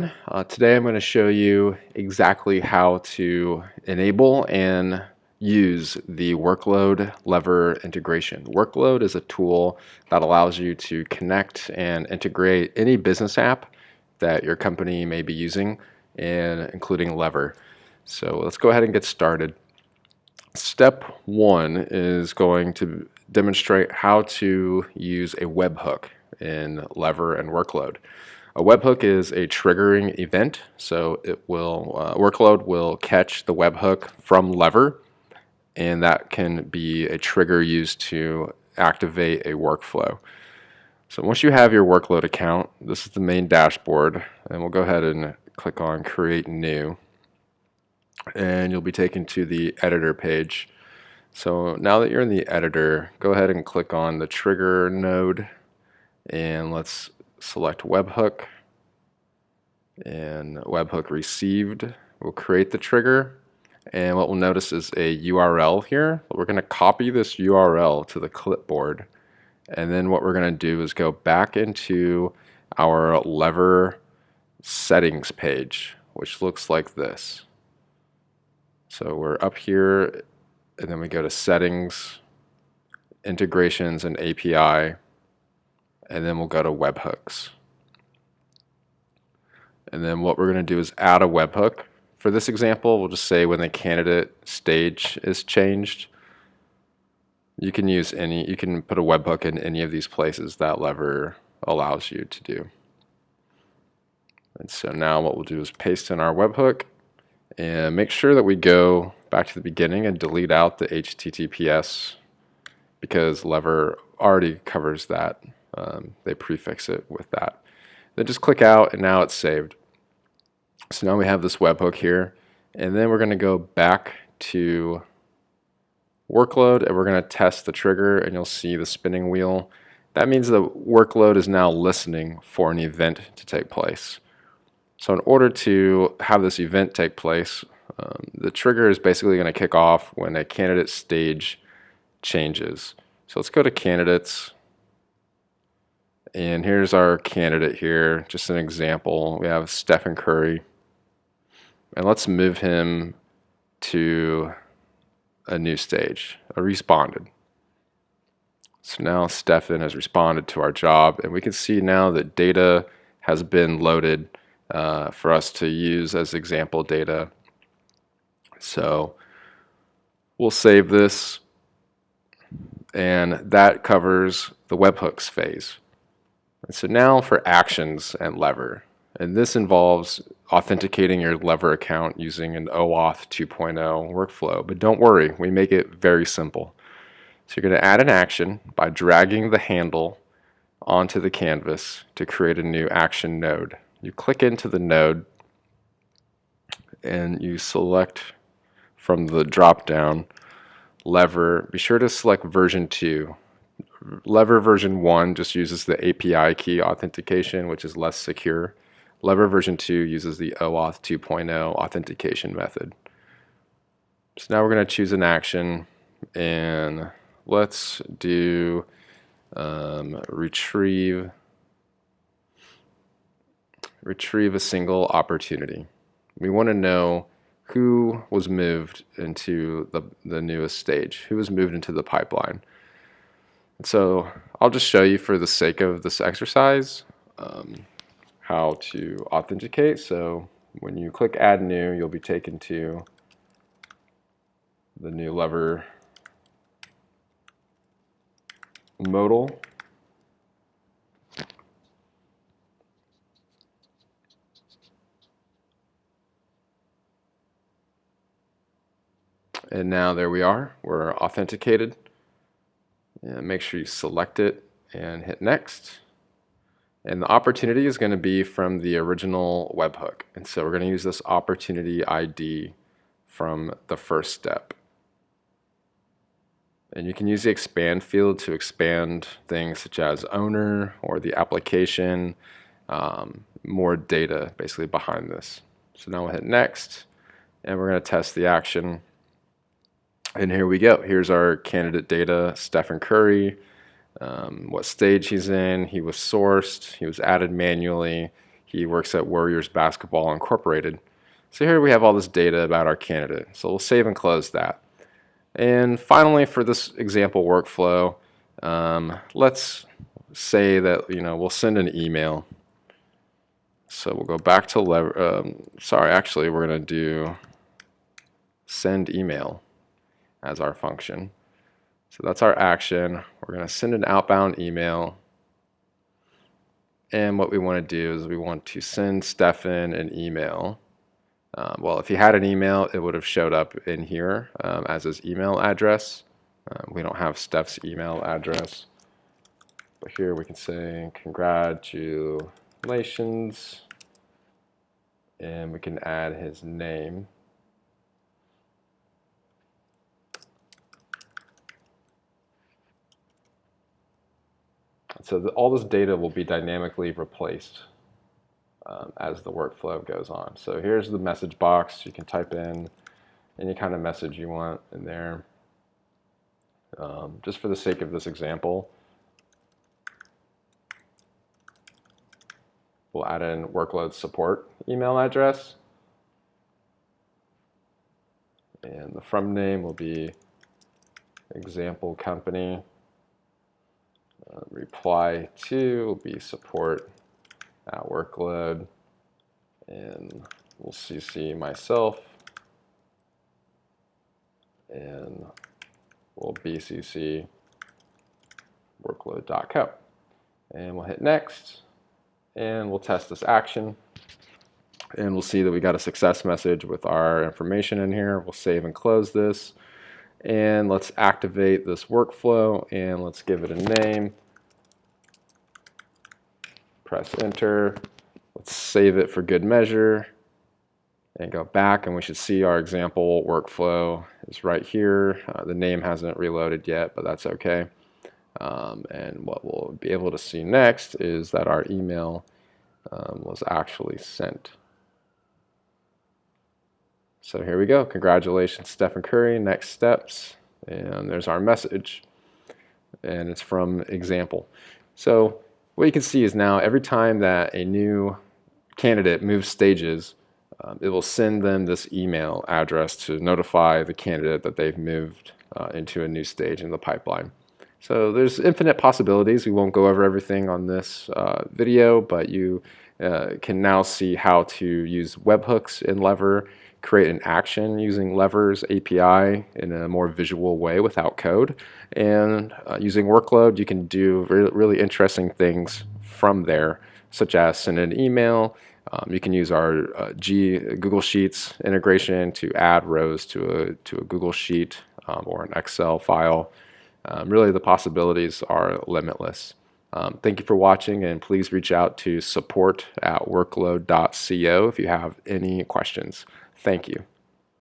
everyone. Today I'm going to show you exactly how to enable and use the Workload lever integration. Workload is a tool that allows you to connect and integrate any business app that your company may be using, and including lever. So let's go ahead and get started. Step one is going to demonstrate how to use a webhook in lever and workload. A webhook is a triggering event, so it will workload will catch the webhook from lever, and that can be a trigger used to activate a workflow. So once you have your workload account, this is the main dashboard, and we'll go ahead and click on Create New, and you'll be taken to the editor page. So now that you're in the editor, go ahead and click on the trigger node, and let's select webhook, and webhook received. We'll create the trigger, and what we'll notice is a URL here. We're going to copy this URL to the clipboard, and then what we're going to do is go back into our lever settings page, which looks like this. So we're up here, and then we go to settings, integrations, and API, and then we'll go to webhooks. And then what we're going to do is add a webhook. For this example, we'll just say when the candidate stage is changed. You can put a webhook in any of these places that lever allows you to do. And so now what we'll do is paste in our webhook and make sure that we go back to the beginning and delete out the HTTPS, because lever already covers that. They prefix it with that. Then just click out, and now it's saved. So now we have this webhook here, and then we're going to go back to workload, and we're going to test the trigger, and you'll see the spinning wheel. That means the workload is now listening for an event to take place. So in order to have this event take place, the trigger is basically going to kick off when a candidate stage changes. So let's go to candidates. And here's our candidate here, just an example. We have Stephen Curry. And let's move him to a new stage, a responded. So now Stephen has responded to our job, and we can see now that data has been loaded for us to use as example data. So we'll save this, and that covers the webhooks phase. And so now for actions and lever, and this involves authenticating your lever account using an OAuth 2.0 workflow. But don't worry, we make it very simple. So you're going to add an action by dragging the handle onto the canvas to create a new action node. You click into the node, and you select from the drop down lever. Be sure to select version 2. Lever version 1 just uses the API key authentication, which is less secure. Lever version 2 uses the OAuth 2.0 authentication method. So now we're going to choose an action, and let's do retrieve a single opportunity. We want to know who was moved into the newest stage, who was moved into the pipeline. So I'll just show you for the sake of this exercise how to authenticate. So when you click Add New, you'll be taken to the new lever modal. And now there we are, we're authenticated. And make sure you select it and hit next. And the opportunity is going to be from the original webhook. And so we're going to use this opportunity ID from the first step. And you can use the expand field to expand things such as owner or the application, more data basically behind this. So now we'll hit next, and we're going to test the action. And here we go. Here's our candidate data, Stephen Curry, what stage he's in. He was sourced. He was added manually. He works at Warriors Basketball Incorporated. So here we have all this data about our candidate. So we'll save and close that. And finally, for this example workflow, let's say that we'll send an email. So we'll go back to actually we're going to do send email as our function. So that's our action. We're going to send an outbound email. And what we want to do is we want to send Stefan an email. Well, if he had an email, it would have showed up in here as his email address. We don't have Steph's email address. But here we can say congratulations. And we can add his name. So all this data will be dynamically replaced as the workflow goes on. So here's the message box. You can type in any kind of message you want in there. Just for the sake of this example, we'll add in Workload support email address. And the from name will be example company. Reply to will be support at Workload. And we'll CC myself. And we'll BCC workload.co. And we'll hit next. And we'll test this action. And we'll see that we got a success message with our information in here. We'll save and close this. And let's activate this workflow and let's give it a name. Press enter. Let's save it for good measure and go back, and we should see our example workflow is right here. The name hasn't reloaded yet, but that's okay. And what we'll be able to see next is that our email was actually sent. So here we go. Congratulations, Stephen Curry. Next steps. And there's our message. And it's from example. So what you can see is now every time that a new candidate moves stages, it will send them this email address to notify the candidate that they've moved into a new stage in the pipeline. So there's infinite possibilities. We won't go over everything on this video, but you can now see how to use webhooks in Lever, create an action using Lever's API in a more visual way without code. And using Workload, you can do really interesting things from there, such as send an email. You can use our Google Sheets integration to add rows to a Google Sheet or an Excel file. Really, the possibilities are limitless. Thank you for watching, and please reach out to support@workload.co if you have any questions. Thank you.